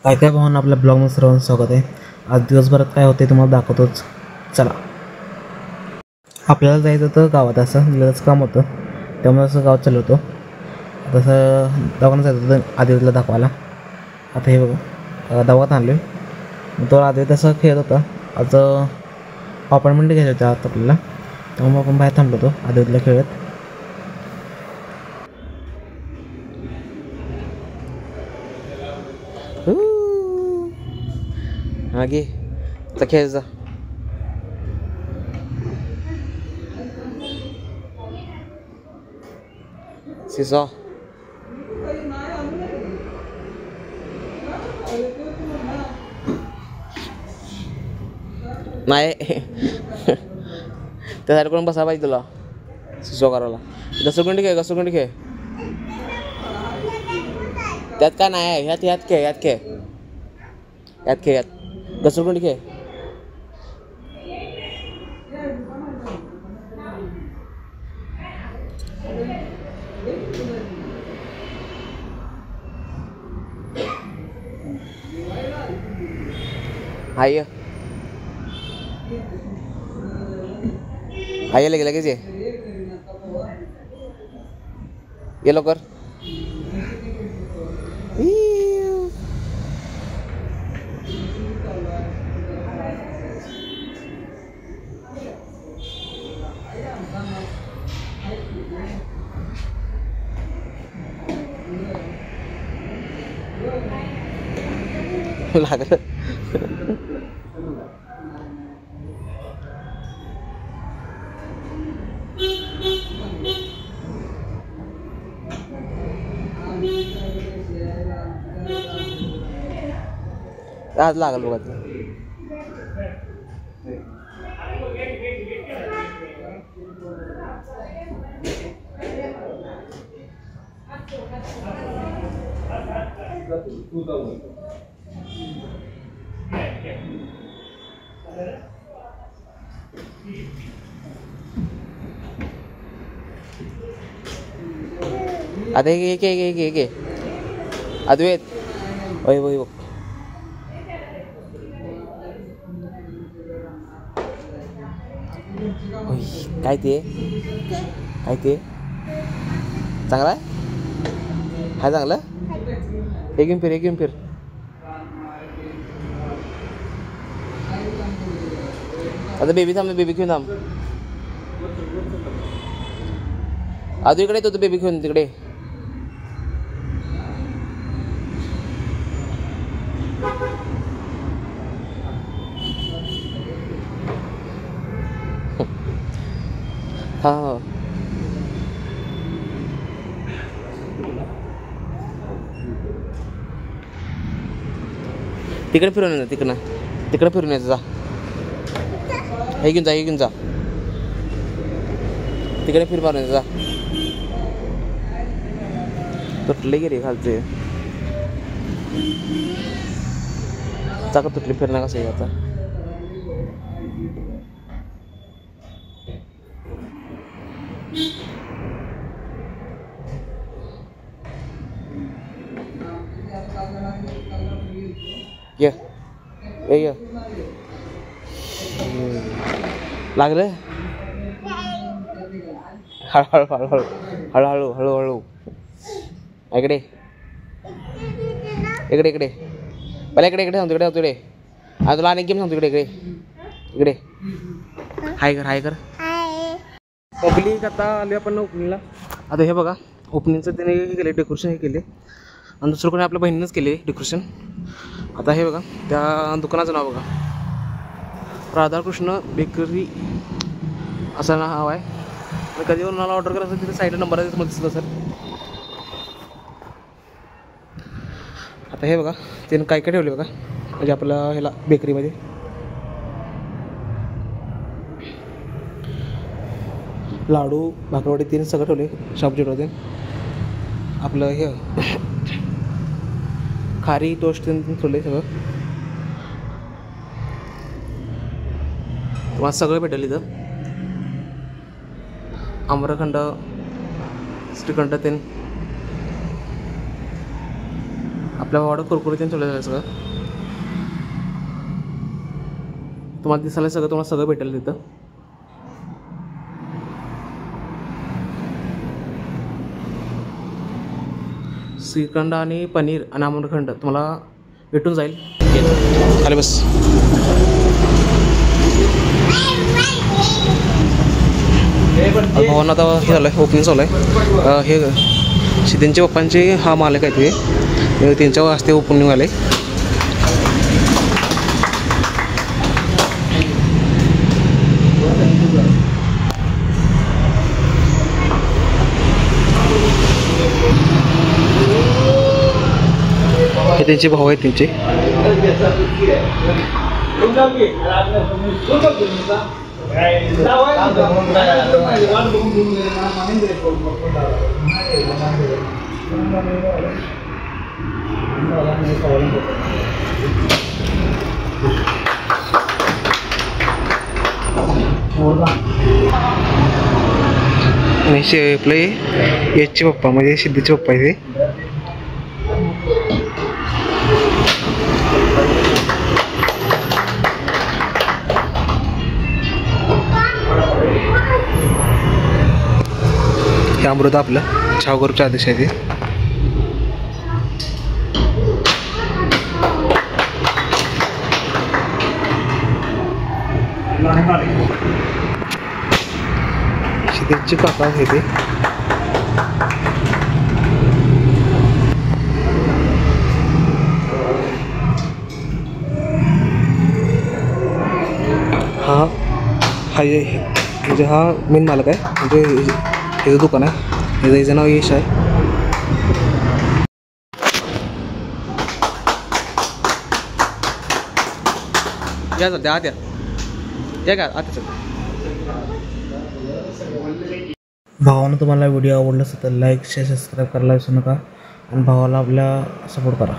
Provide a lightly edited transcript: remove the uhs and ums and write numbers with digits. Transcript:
काय काय भावना आपल्या ब्लॉगमध्ये सर्वांचं स्वागत आहे. आज दिवसभरात काय होते तुम्हाला दाखवतोच. चला, आपल्याला जायचं होतं गावात, असं दिलेलंच काम होतं, त्यामुळे असं गावात चाललो होतो. तसं दवाखान्यात जायचं होतं आदित्यला दाखवायला. आता हे बघा दवाखान्यात आणलो आहे. तो आदित्य तसं खेळत होता. आज अपॉइंटमेंट घ्यायची होती आता आपल्याला, त्यामुळे आपण बाहेर थांबलो होतो आदित्यला खेळत. हा घे तर खेळ जा. सिसो नाही त्यासाठी कोण बसा पाहिजे तुला सिसो करायला. घसरगुंडी खेळ, घसरगुंडी खेळ. त्यात काय नाही आहे, ह्यात खेळ, ह्यात खेळ, ह्यात खेळ, ह्यात घसरगुंडी खेळ. आय आय लगेच ये लवकर. लागलं. आज लागल बघा ते. आता हे अद्वैत वय वय बघ. काय ते काय ते चांगलं आहे. हाय चांगलं. हे घेऊन फिर, हे घेऊन फिर. आता बेबी थांब, बेबी घेऊन थांब. आधी इकडे येतो बेबी घेऊन तिकडे. हा हा तिकडे फिरून येतं, तिकडे फिरून येतं. जा हे घेऊन जा, हे घेऊन जा. तिकडे फिर मारून येतं. जा तुटले गे खालचे चाका तुटली. फिरणं कसं आहे आता. ये लागलं. हळूहळू हळूहळू हळूहळू हळूहळू. इकडे इकडे इकडे पहिला इकडे सांगतो, इकडे सांगतो. इकडे आणि तुला अनेक गेम सांगतो. इकडे इकडे हाय कर, हाय कर. पब्लिक आता आली आपण ओपनिंगला. आता हे बघा ओपनिंगचं त्याने हे केले, डेकोरेशन हे केले. आणि दुसरं कोणी आपल्या बहिणीनंच केले डेकोरेशन. आता हे बघा त्या दुकानाचं नाव बघा, राधाकृष्ण बेकरी असं नाव आहे. कधी मला ऑर्डर करायचं तिथे साईडला नंबर आहे दिसलं सर. आता हे बघा त्यानं काय काय ठेवले बघा, म्हणजे आपल्या ह्याला बेकरीमध्ये लाडू भाकरवडी तीन सगळं ठेवले. शॉपजेटमध्ये आपलं हे खारी टोस्ट ठेवले सगळं. तुम्हाला सगळं भेटेल इथं. आम्रखंड, श्रीखंड, आपल्या भावाला कुरकुरीत ठेवलं सगळं. तुम्हाला दिसायला तुम्हाला सगळं भेटेल तिथं. श्रीखंड आणि पनीर आणि आम्रखंड तुम्हाला भेटून जाईल. खाली बस. भावांना आता हे झालं आहे, ओपनिंग चालू आहे. हे त्यांच्या पप्पांचे हा मालक आहे ते, त्यांच्या हस्ते ओपनिंग आलं आहे. हे त्यांचे भाऊ आहेत त्यांचे. आणि आपले याचे पप्पा म्हणजे सिद्धीचे पप्पा आहे ते. हे अमृता आपलं चहा ग्रुपचा आदेश आहे ते. सिद्धीचे काका आहे ते. हा म्हणजे हा मेन मालक आहे, म्हणजे हे दुकान आहे. याचं नाव यश आहे. या सध्या आत या का आता सध्या. भावानं तुम्हाला व्हिडिओ आवडला असेल तर लाईक शेअर सबस्क्राईब करायला विसरू नका आणि भावाला आपल्या सपोर्ट करा.